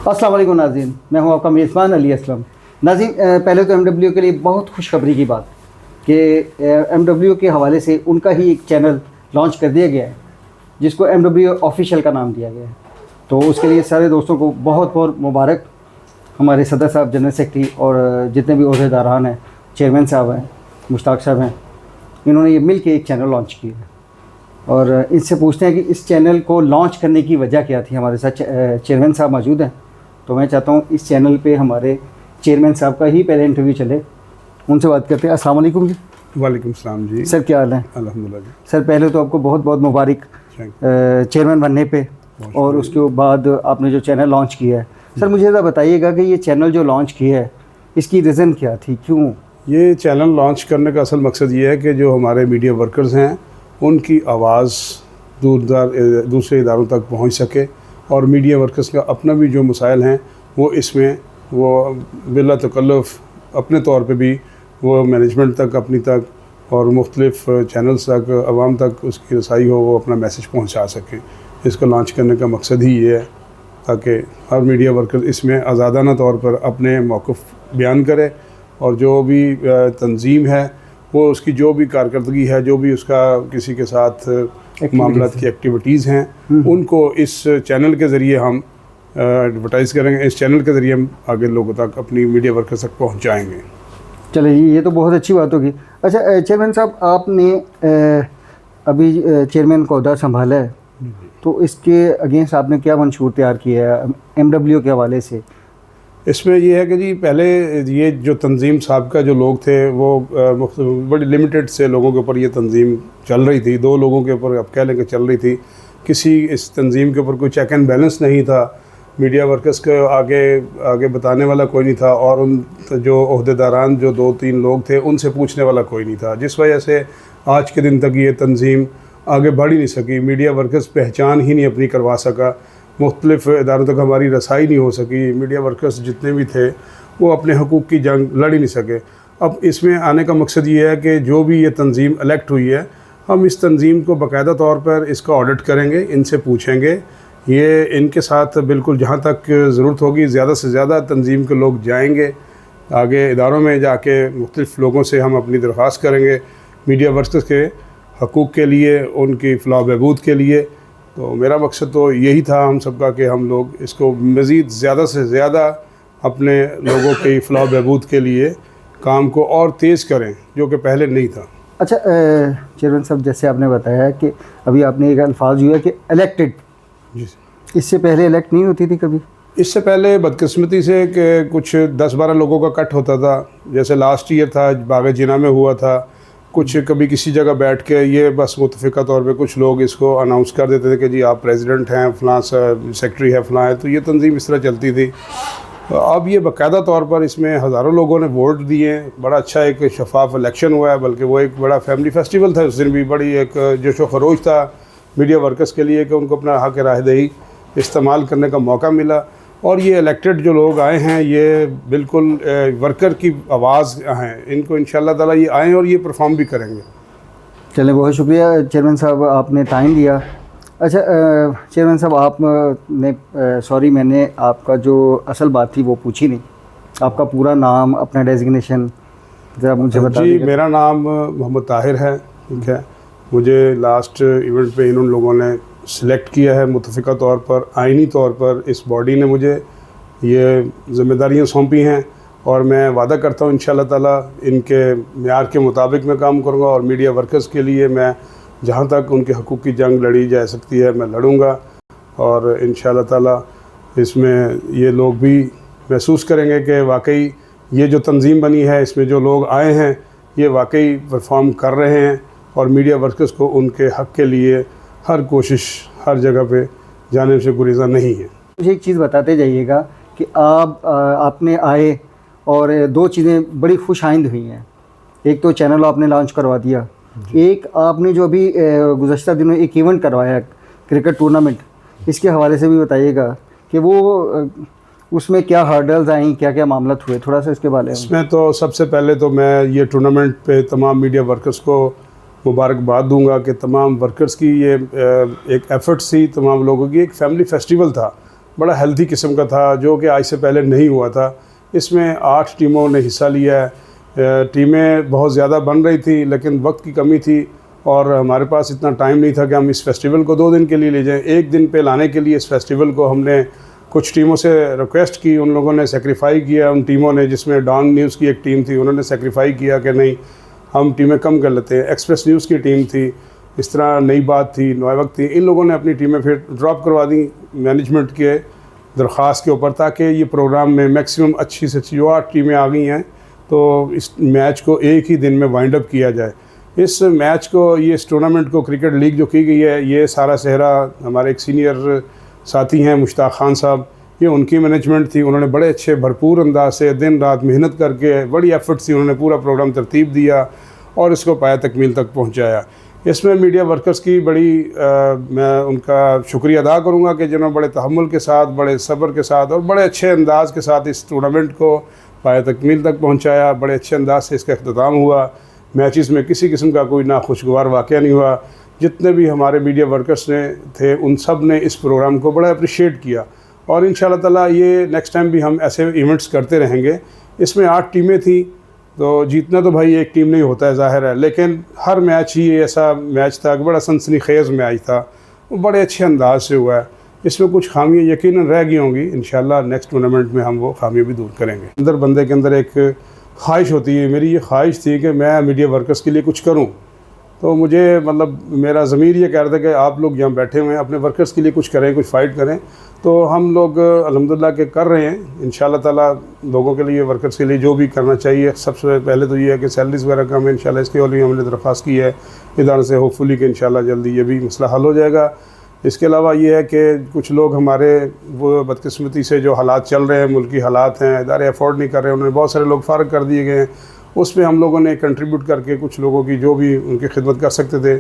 अस्सलाम वालेकुम नाज़रीन, मैं हूं आपका मेज़बान अली असलम। नाज़रीन, पहले तो एमडब्ल्यू के लिए बहुत खुशखबरी की बात कि एमडब्ल्यू के हवाले से उनका ही एक चैनल लॉन्च कर दिया गया है जिसको एमडब्ल्यू ऑफिशियल का नाम दिया गया है। तो उसके लिए सारे दोस्तों को बहुत बहुत मुबारक। हमारे सदर साहब, जनरल सेक्रेटरी और जितने भी ओहदेदारान हैं, चेयरमैन साहब हैं, मुश्ताक साहब हैं, इन्होंने ये मिल के एक चैनल लॉन्च किया है। और इनसे पूछते हैं कि इस चैनल को लॉन्च करने की वजह क्या थी। हमारे साथ चेयरमैन साहब मौजूद हैं, तो मैं चाहता हूँ इस चैनल पे हमारे चेयरमैन साहब का ही पहले इंटरव्यू चले। उनसे बात करते हैं। अस्सलाम वालेकुम जी। वालेकुम सलाम जी। सर, क्या हाल है? अल्हम्दुलिल्लाह जी। सर, पहले तो आपको बहुत बहुत मुबारक चेयरमैन बनने पे, और उसके बाद आपने जो चैनल लॉन्च किया है। सर, मुझे ज़रा बताइएगा कि ये चैनल जो लॉन्च किया है इसकी रीज़न क्या थी, क्यों ये चैनल लॉन्च करने का असल मकसद ये है कि जो हमारे मीडिया वर्कर्स हैं उनकी आवाज़ दूसरे इदारों तक पहुंच सके, और मीडिया वर्कर्स का अपना भी जो मसाइल हैं वो इसमें वो बिला तकल्लुफ़ अपने तौर पे भी वो मैनेजमेंट तक, अपनी तक और मुख्तलिफ़ चैनल्स तक, आवाम तक उसकी रसाई हो, वो अपना मैसेज पहुंचा सकें। इसको लॉन्च करने का मकसद ही ये है ताकि हर मीडिया वर्कर इसमें आज़ादाना तौर पर अपने मौक़िफ़ बयान करे, और जो भी तंजीम है वो उसकी जो भी कारकर्दगी है, जो भी उसका किसी के साथ मामलात की एक्टिविटीज़ हैं, उनको इस चैनल के ज़रिए हम एडवर्टाइज़ करेंगे। इस चैनल के ज़रिए हम आगे लोगों तक, अपनी मीडिया वर्कर्स तक पहुँचाएँगे। चलिए, ये तो बहुत अच्छी बात होगी। अच्छा चेयरमैन साहब, आपने अभी चेयरमैन का ओहदा संभाला है, तो इसके अगेंस्ट आपने क्या मंशूर तैयार किया है एमडब्ल्यू के हवाले से? इसमें यह है कि जी पहले ये जो तंजीम साहब का जो लोग थे वो बड़ी लिमिटेड से लोगों के ऊपर ये तंजीम चल रही थी। 2 लोगों के ऊपर आप कह लें कि चल रही थी। किसी इस तंजीम के ऊपर कोई चेक एंड बैलेंस नहीं था। मीडिया वर्कर्स को आगे बताने वाला कोई नहीं था, और उन जो ओहदेदारान जो 2-3 लोग थे उनसे पूछने वाला कोई नहीं था, जिस वजह से आज के दिन तक ये तंजीम आगे बढ़ ही नहीं सकी। मीडिया वर्कर्स पहचान ही नहीं अपनी करवा सका, मुख्तलिफ़ इदारों तक हमारी रसाई नहीं हो सकी। मीडिया वर्कर्स जितने भी थे वो अपने हकूक़ की जंग लड़ ही नहीं सके। अब इसमें आने का मकसद ये है कि जो भी ये तंजीम इलेक्ट हुई है, हम इस तंजीम को बाकायदा तौर पर इसका ऑडिट करेंगे, इनसे पूछेंगे। ये इनके साथ बिल्कुल जहाँ तक ज़रूरत होगी ज़्यादा से ज़्यादा तंजीम के लोग जाएंगे, आगे इदारों में जाके मुख्तलिफ़ लोगों से हम अपनी दरख्वास्त करेंगे मीडिया वर्कर्स के हकूक़ के लिए, उनकी फ़लाह बहबूद के लिए। तो मेरा मकसद तो यही था हम सबका कि हम लोग इसको मज़ीद ज़्यादा से ज़्यादा अपने लोगों की फ़लाह बहबूद के लिए काम को और तेज़ करें, जो कि पहले नहीं था। अच्छा चेयरमैन साहब, जैसे आपने बताया कि अभी आपने एक अल्फाज हुआ कि इलेक्टेड, जी, इससे पहले इलेक्ट नहीं होती थी कभी? इससे पहले बदकिस्मती से कि कुछ 10-12 लोगों का कट होता था। जैसे लास्ट ईयर था, बाग़ जिना में हुआ था। कुछ कभी किसी जगह बैठ के ये बस मुतफ़िका तौर पे कुछ लोग इसको अनाउंस कर देते थे कि जी आप प्रेसिडेंट हैं, फ़लाँ सेक्रेटरी है, फ़लाँ है। तो ये तंजीम इस तरह चलती थी। अब ये बाकायदा तौर पर इसमें हज़ारों लोगों ने वोट दिए। बड़ा अच्छा एक शफाफ इलेक्शन हुआ है, बल्कि वो एक बड़ा फैमिली फेस्टिवल था। उस दिन भी बड़ी एक जोश व खरोश था मीडिया वर्कर्स के लिए कि उनको अपना हक़ राहदही इस्तेमाल करने का मौका मिला। और ये इलेक्टेड जो लोग आए हैं ये बिल्कुल वर्कर की आवाज़ हैं। इनको इंशाअल्लाह ताला ये आएँ और ये परफॉर्म भी करेंगे। चलें, बहुत शुक्रिया चेयरमैन साहब, आपने टाइम दिया। अच्छा चेयरमैन साहब, आपने सॉरी, मैंने आपका जो असल बात थी वो पूछी नहीं। आपका पूरा नाम, अपना डेजिग्नेशन ज़रा मुझे बता दीजिए। जी, मेरा नाम मोहम्मद ताहिर है। ठीक है, मुझे लास्ट इवेंट पे इन लोगों ने सिलेक्ट किया है मुतफ़िका तौर पर, आइनी तौर पर इस बॉडी ने मुझे ये ज़िम्मेदारियाँ सौंपी हैं, और मैं वादा करता हूँ इंशाअल्लाह ताला इनके मेयार के मुताबिक मैं काम करूँगा। और मीडिया वर्कर्स के लिए मैं जहाँ तक उनके हकूक़ की जंग लड़ी जा सकती है मैं लड़ूँगा, और इंशाअल्लाह ताला इसमें ये लोग भी महसूस करेंगे कि वाकई ये जो तंजीम बनी है इसमें जो लोग आए हैं ये वाकई परफॉर्म कर रहे हैं, और मीडिया वर्कर्स को उनके हक़ के लिए हर कोशिश हर जगह पे जाने से गुरेज़ा नहीं है। मुझे एक चीज़ बताते जाइएगा कि आपने आए और 2 चीज़ें बड़ी खुश आइंद हुई हैं। एक तो चैनल आपने लॉन्च करवा दिया, एक आपने जो अभी गुज़श्ता दिनों एक इवेंट करवाया क्रिकेट टूर्नामेंट, इसके हवाले से भी बताइएगा कि वो उसमें क्या हर्डल्स आई, क्या क्या मामला हुए, थोड़ा सा इसके बारे में। इसमें तो सबसे पहले तो मैं ये टूर्नामेंट पे तमाम मीडिया वर्कर्स को मुबारकबाद दूंगा कि तमाम वर्कर्स की ये एक एफ़र्ट थी, तमाम लोगों की एक फैमिली फेस्टिवल था। बड़ा हेल्थी किस्म का था, जो कि आज से पहले नहीं हुआ था। इसमें 8 टीमों ने हिस्सा लिया है। टीमें बहुत ज़्यादा बन रही थी, लेकिन वक्त की कमी थी और हमारे पास इतना टाइम नहीं था कि हम इस फेस्टिवल को 2 दिन के लिए ले जाएं। 1 दिन पे लाने के लिए इस फेस्टिवल को हमने कुछ टीमों से रिक्वेस्ट की, उन लोगों ने सेक्रीफाई किया। उन टीमों ने, जिसमें डॉन न्यूज़ की एक टीम थी, उन्होंने सेक्रीफाई किया कि नहीं, हम टीमें कम कर लेते हैं। एक्सप्रेस न्यूज़ की टीम थी, इस तरह नई बात थी, नए वक्त थी, इन लोगों ने अपनी टीमें फिर ड्रॉप करवा दी मैनेजमेंट के दरख्वास्त के ऊपर, ताकि ये प्रोग्राम में मैक्सिमम अच्छी से अच्छी जो 8 टीमें आ गई हैं तो इस मैच को एक ही दिन में वाइंड अप किया जाए। इस मैच को, ये इस टूर्नामेंट को, क्रिकेट लीग जो की गई है, ये सारा सेहरा हमारे एक सीनियर साथी हैं मुश्ताक खान साहब, ये उनकी मैनेजमेंट थी। उन्होंने बड़े अच्छे भरपूर अंदाज से दिन रात मेहनत करके, बड़ी एफर्ट से उन्होंने पूरा प्रोग्राम तरतीब दिया और इसको पाया तकमील तक पहुँचाया। इसमें मीडिया वर्कर्स की बड़ी मैं उनका शुक्रिया अदा करूँगा कि जिन्होंने बड़े तहम्मुल के साथ, बड़े सब्र के साथ और बड़े अच्छे अंदाज के साथ इस टूर्नामेंट को पाया तकमील तक पहुँचाया। बड़े अच्छे अंदाज से इसका अख्ताम हुआ। मैचेस में किसी किस्म का कोई नाखुशगवार वाक़या नहीं हुआ। जितने भी हमारे मीडिया वर्कर्स ने थे, उन सब ने इस प्रोग्राम को बड़ा अप्रिशिएट किया और इंशाल्लाह ताला ये नेक्स्ट टाइम भी हम ऐसे इवेंट्स करते रहेंगे। इसमें 8 टीमें थी, तो जीतना तो भाई एक टीम नहीं होता है, ज़ाहिर है, लेकिन हर मैच ही ऐसा मैच था कि बड़ा सनसनीखेज़ मैच था, वो बड़े अच्छे अंदाज से हुआ है। इसमें कुछ खामियाँ यकीनन रह गई होंगी, इंशाल्लाह नेक्स्ट टूर्नामेंट में हम वो खामियाँ भी दूर करेंगे। अंदर बंदे के अंदर एक ख्वाहिश होती है, मेरी ये ख्वाहिश थी कि मैं मीडिया वर्कर्स के लिए कुछ करूं। तो मुझे मतलब मेरा ज़मीर ये कह रहा था कि आप लोग यहाँ बैठे हुए हैं, अपने वर्कर्स के लिए कुछ करें, कुछ फ़ाइट करें। तो हम लोग अल्हम्दुलिल्लाह के कर रहे हैं। इंशाल्लाह ताला लोगों के लिए, वर्कर्स के लिए जो भी करना चाहिए, सबसे पहले तो ये है कि सैलरीज़ वगैरह का हमें इंशाल्लाह इसके लिए हमने दरख्वास्त की है इदारे से, होपफुली कि इंशाल्लाह जल्दी ये भी मसला हल हो जाएगा। इसके अलावा ये है कि कुछ लोग हमारे वो बदकिस्मती से जो हालात चल रहे हैं, मुल्की हालात हैं, इदारे अफोर्ड नहीं कर रहे हैं, उन्होंने बहुत सारे लोग फ़ारग कर दिए गए हैं। उसमें हम लोगों ने कंट्रीब्यूट करके कुछ लोगों की जो भी उनकी खिदमत कर सकते थे,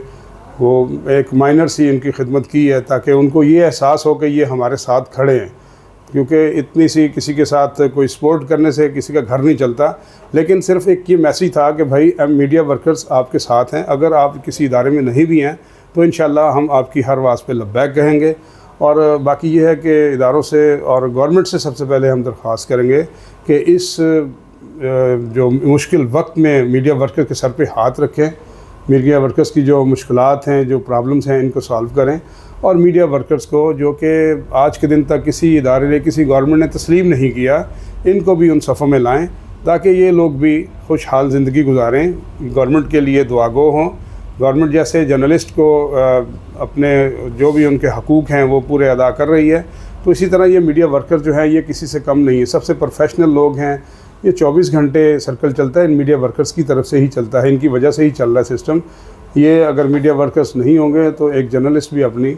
वो एक माइनर सी उनकी खिदमत की है, ताकि उनको ये एहसास हो कि ये हमारे साथ खड़े हैं। क्योंकि इतनी सी किसी के साथ कोई सपोर्ट करने से किसी का घर नहीं चलता, लेकिन सिर्फ एक ये मैसेज था कि भाई मीडिया वर्कर्स आपके साथ हैं। अगर आप किसी इदारे में नहीं भी हैं तो इंशाल्लाह हम आपकी हर आवाज़ पे लब्बैक कहेंगे। और बाकी ये है कि इदारों से और गवर्नमेंट से सबसे पहले हम दरख्वास्त करेंगे कि इस जो मुश्किल वक्त में मीडिया वर्कर के सर पे हाथ रखें, मीडिया वर्कर्स की जो मुश्किलात हैं, जो प्रॉब्लम्स हैं, इनको सॉल्व करें। और मीडिया वर्कर्स को, जो कि आज के दिन तक किसी इदारे ने, किसी गवर्नमेंट ने तस्लीम नहीं किया, इनको भी उन सफ़ों में लाएँ ताकि ये लोग भी खुशहाल ज़िंदगी गुजारें, गवर्नमेंट के लिए दुआगो हों। गवर्नमेंट जैसे जर्नलिस्ट को अपने जो भी उनके हकूक़ हैं वो पूरे अदा कर रही है, तो इसी तरह ये मीडिया वर्कर जो है ये किसी से कम नहीं है, सबसे प्रोफेशनल लोग हैं। ये 24 घंटे सर्कल चलता है इन मीडिया वर्कर्स की तरफ से ही चलता है, इनकी वजह से ही चल रहा है सिस्टम। ये अगर मीडिया वर्कर्स नहीं होंगे तो एक जर्नलिस्ट भी अपनी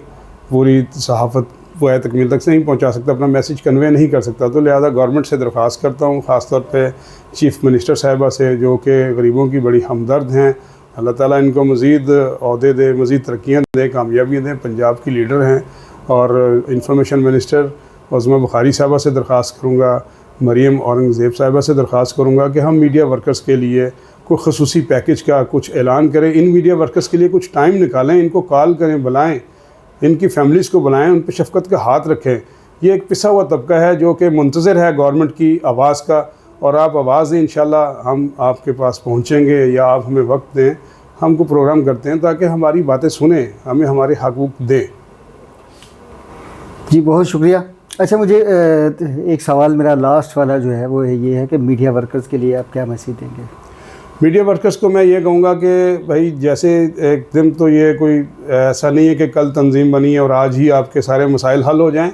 पूरी सहाफ़त वो तकमील तक से नहीं पहुंचा सकता, अपना मैसेज कन्वे नहीं कर सकता। तो लिहाजा गवर्नमेंट से दरख्वास्त करता हूँ, ख़ास तौर पे चीफ़ मिनिस्टर साहिबा से, जो कि गरीबों की बड़ी हमदर्द हैं। अल्लाह ताला इनको मज़ीद ओहदे दे, मज़ीद तरक्कियाँ दे, कामयाबियाँ दें। पंजाब की लीडर हैं। और इंफॉर्मेशन मिनिस्टर उज़मा बुखारी साहिबा से दरख्वास्त करूँगा, मरीम औरंगज़ेब साहिबा से दरख्वास्त करूँगा कि हम मीडिया वर्कर्स के लिए कोई ख़ुसूसी पैकेज का कुछ ऐलान करें। इन मीडिया वर्कर्स के लिए कुछ टाइम निकालें, इनको कॉल करें, बुलाएं, इनकी फैमिलीज़ को बुलाएं, उन पर शफ़क़त का हाथ रखें। ये एक पिसा हुआ तबका है जो कि मुंतज़िर है गवर्नमेंट की आवाज़ का, और आप आवाज़ दें, इंशाल्लाह हम आपके पास पहुँचेंगे, या आप हमें वक्त दें, हमको प्रोग्राम करते हैं ताकि हमारी बातें सुने, हमें हमारे हकूक़ दें। जी बहुत शुक्रिया। अच्छा, मुझे एक सवाल मेरा लास्ट वाला जो है वो ये है कि मीडिया वर्कर्स के लिए आप क्या मैसेज देंगे? मीडिया वर्कर्स को मैं ये कहूँगा कि भाई, जैसे एक दिन तो ये कोई ऐसा नहीं है कि कल तंजीम बनी है और आज ही आपके सारे मसाइल हल हो जाएं।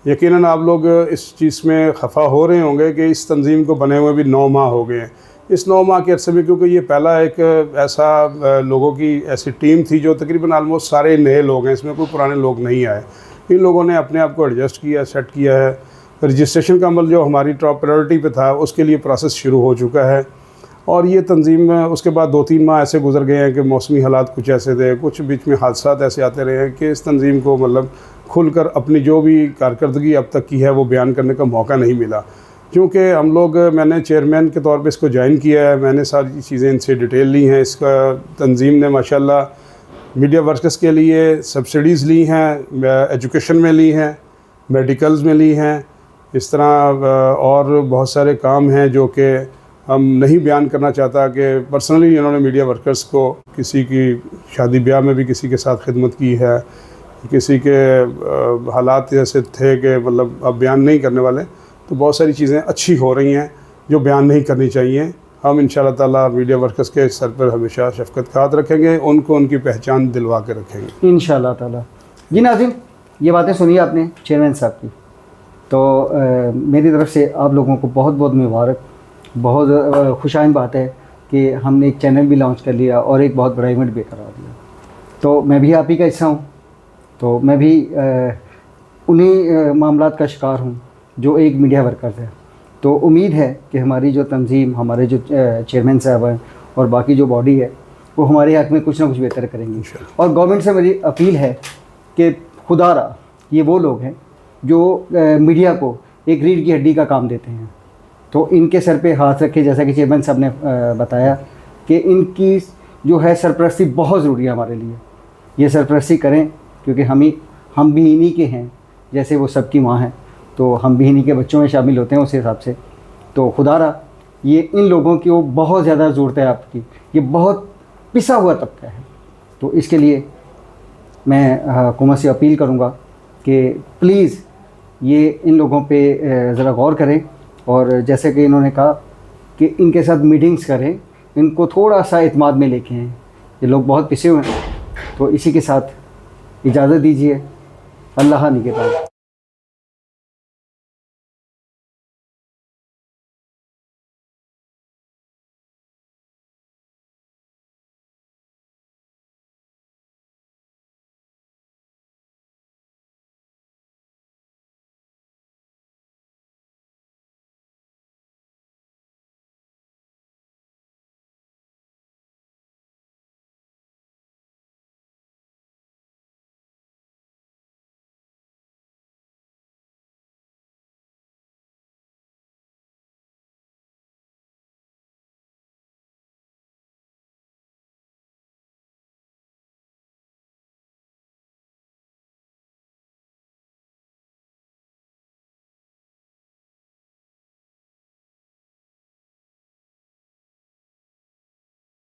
यकीनन आप लोग इस चीज़ में खफा हो रहे होंगे कि इस तंजीम को बने हुए भी 9 माह हो गए हैं। इस 9 माह के अरसे में, क्योंकि ये पहला एक ऐसा लोगों की ऐसी टीम थी जो तकरीबन आलमोस्ट सारे नए लोग हैं, इसमें कोई पुराने लोग नहीं आए। इन लोगों ने अपने आप को एडजस्ट किया, सेट किया है। रजिस्ट्रेशन का अमल जो हमारी टॉप प्रायोरिटी पे था, उसके लिए प्रोसेस शुरू हो चुका है। और ये तंजीम उसके बाद 2-3 माह ऐसे गुजर गए हैं कि मौसमी हालात कुछ ऐसे थे, कुछ बीच में हादसात ऐसे आते रहे हैं कि इस तंजीम को मतलब खुलकर अपनी जो भी कारकर्दगी अब तक की है वो बयान करने का मौका नहीं मिला। क्योंकि हम लोग, मैंने चेयरमैन के तौर पे इसको ज्वाइन किया है, मैंने सारी चीज़ें इनसे डिटेल ली हैं। इसका तंजीम ने माशाल्लाह मीडिया वर्कर्स के लिए सब्सिडीज़ ली हैं, एजुकेशन में ली हैं, मेडिकल्स में ली हैं। इस तरह और बहुत सारे काम हैं जो कि हम नहीं बयान करना चाहता कि पर्सनली इन्होंने मीडिया वर्कर्स को किसी की शादी ब्याह में भी किसी के साथ खिदमत की है, किसी के हालात ऐसे थे कि मतलब अब बयान नहीं करने वाले। तो बहुत सारी चीज़ें अच्छी हो रही हैं जो बयान नहीं करनी चाहिए। हम इंशाअल्लाह ताला मीडिया वर्कर्स के सर पर हमेशा शफ़क़त का हाथ रखेंगे, उनको उनकी पहचान दिलवा के रखेंगे इंशाअल्लाह ताला। जी नाज़रीन, ये बातें सुनी आपने चेयरमैन साहब की, तो मेरी तरफ से आप लोगों को बहुत बहुत मुबारक। बहुत खुशाइन बात है कि हमने एक चैनल भी लॉन्च कर लिया और एक बहुत बड़ा इवेंट भी करा दिया। तो मैं भी आप ही का हिस्सा हूँ, तो मैं भी उन्हीं मामलात का शिकार हूँ जो एक मीडिया वर्कर है। तो उम्मीद है कि हमारी जो तंजीम, हमारे जो चेयरमैन साहब हैं और बाकी जो बॉडी है वो हमारे हक़ में कुछ ना कुछ बेहतर करेंगे। और गवर्नमेंट से मेरी अपील है कि खुदारा ये वो लोग हैं जो मीडिया को एक रीढ़ की हड्डी का काम देते हैं, तो इनके सर पे हाथ रखे, जैसा कि चेयरमैन साहब ने बताया कि इनकी जो है सरपरस्ती बहुत ज़रूरी है हमारे लिए। ये सरपरस्ती करें क्योंकि हम भी इन्हीं के हैं, जैसे वो सबकी माँ हैं तो हम भी इन्हीं के बच्चों में शामिल होते हैं उस हिसाब से। तो खुदारा ये इन लोगों की वो बहुत ज़्यादा ज़रूरत है आपकी, ये बहुत पिसा हुआ तबका है। तो इसके लिए मैं हुकूमत से अपील करूँगा कि प्लीज़ ये इन लोगों पे ज़रा गौर करें और जैसे कि इन्होंने कहा कि इनके साथ मीटिंग्स करें, इनको थोड़ा सा इत्मीनान में लेके आएँ। ये लोग बहुत पिसे हुए हैं। तो इसी के साथ इजाज़त दीजिए। अल्लाह निगहबान।